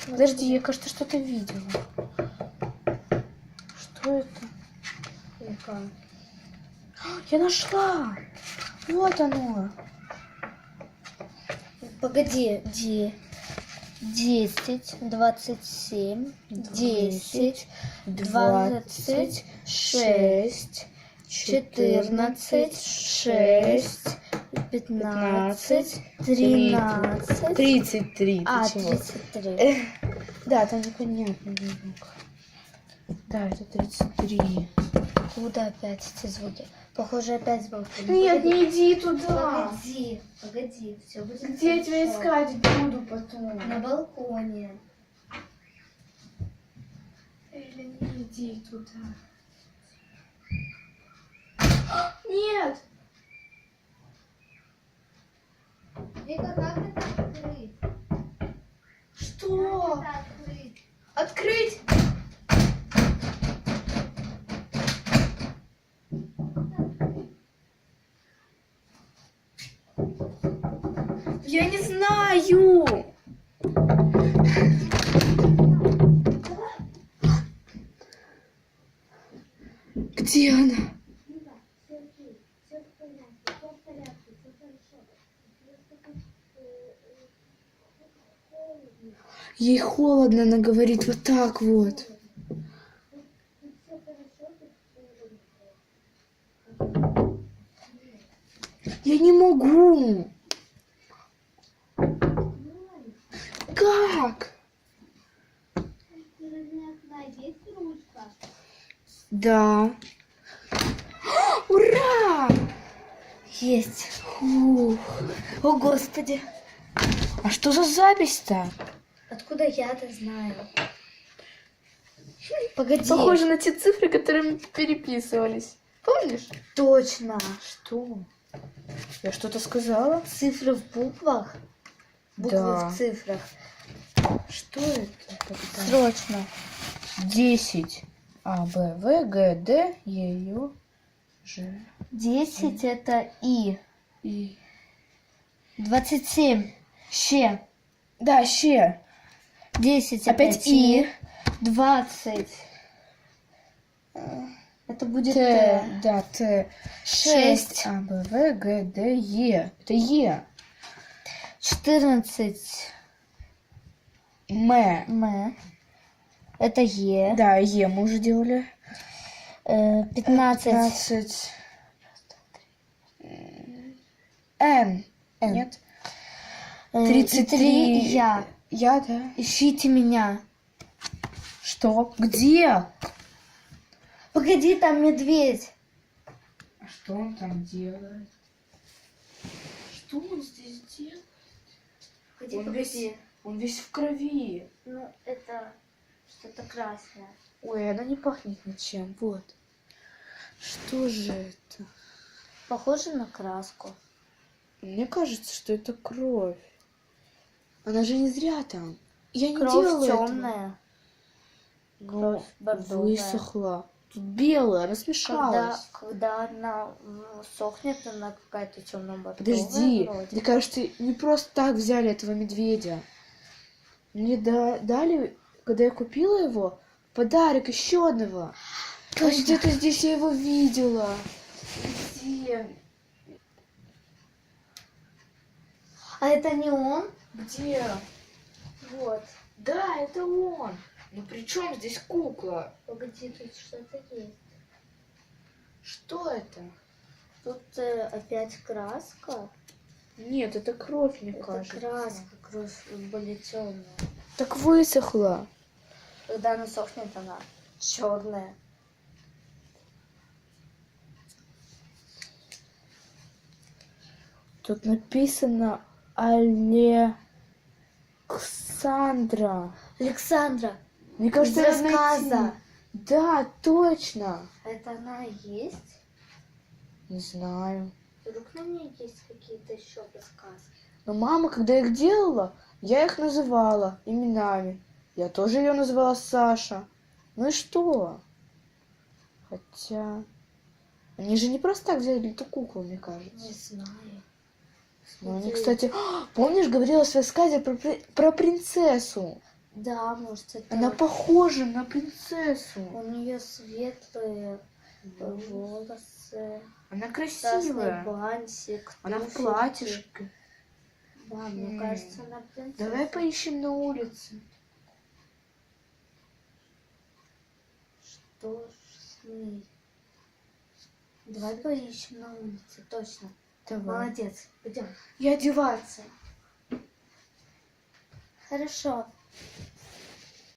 Подожди, я, кажется, что-то видела. Что это? Яка? Я нашла! Вот оно! Погоди, 10, 27, 10, 26, 14, 6, 15, 13. 33. А, ты чего? 33. Да, там непонятно звук. Да, это 33. Куда опять эти звуки? Похоже, опять с балкона. Нет, не иди туда. Погоди, все будет Где я тебя хорошо. искать буду потом? На балконе. Эля, не иди туда. Нет! Вика, как это открыть? Что? Как это открыть? Открыть? Я не знаю. Где она? Ей холодно, она говорит вот так вот. Я не могу. Как? Да. Ура! Есть. Фух. О, Господи. А что за запись-то? Откуда я-то знаю? Погоди. Похоже на те цифры, которые мы переписывались. Помнишь? Точно. Что? Я что-то сказала? Цифры в буквах? Буквы Да. в цифрах. Что это? тогда? Срочно. 10. А, Б, В, Г, Д, Е, Ю, Ж. 10 это И. И. 27. Ще. Да, ще. 10 Опять И. 20. Это будет Т. Т. Да, Т. 6. А, Б, В, Г, Д, Е. Это Е. 14. М. М. Это Е. Да, Е мы уже делали. 15. 15. Н. Н. Нет. 33. 33. Я. Я, да. Ищите меня. Что? Где? Погоди, там медведь. А что он там делает? Что он здесь делает? Погоди. Он весь в крови. Ну, это что-то красное. Ой, она не пахнет ничем. Вот. Что же это? Похоже на краску. Мне кажется, что это кровь. Она же не зря там. Я не Кровь делала этого. темная. Но Кровь бордовая. высохла. Тут белая, она смешалась. Когда она сохнет, она какая-то темно-бордовая. Подожди, вроде. мне кажется, не просто так взяли этого медведя. Мне дали, когда я купила его, подарок еще одного. Точно. Где-то здесь я его видела. Где? А это не он? Где? Вот. Да, это он. Ну при чем здесь кукла? Погоди, тут что-то есть. Что это? Тут опять краска. Нет, это кровь, мне Это кажется. краска, кровь более темная. Так высохла. Когда она сохнет, она черная. Тут написано Александра. Александра, Мне кажется, из это найти. рассказа. Да, точно. Это она и есть? Не знаю. Вдруг на ней есть какие-то еще подсказки? Но мама, когда их делала, я их называла именами. Я тоже ее называла Саша. Ну и что? Хотя... Они же не просто так взяли эту куклу, мне Не кажется. знаю. Но они, кстати... Помнишь, говорила в своей сказке про принцессу? Да, может, это... Она похожа на принцессу. У нее светлые волосы, Она красный красивая. бантик, Она в туфельки. платьишке. Да, мне кажется, она принцесса. Давай поищем на улице. Что ж с ней? Давай поищем на улице, точно. Давай. Молодец, пойдем. И одеваться. Хорошо.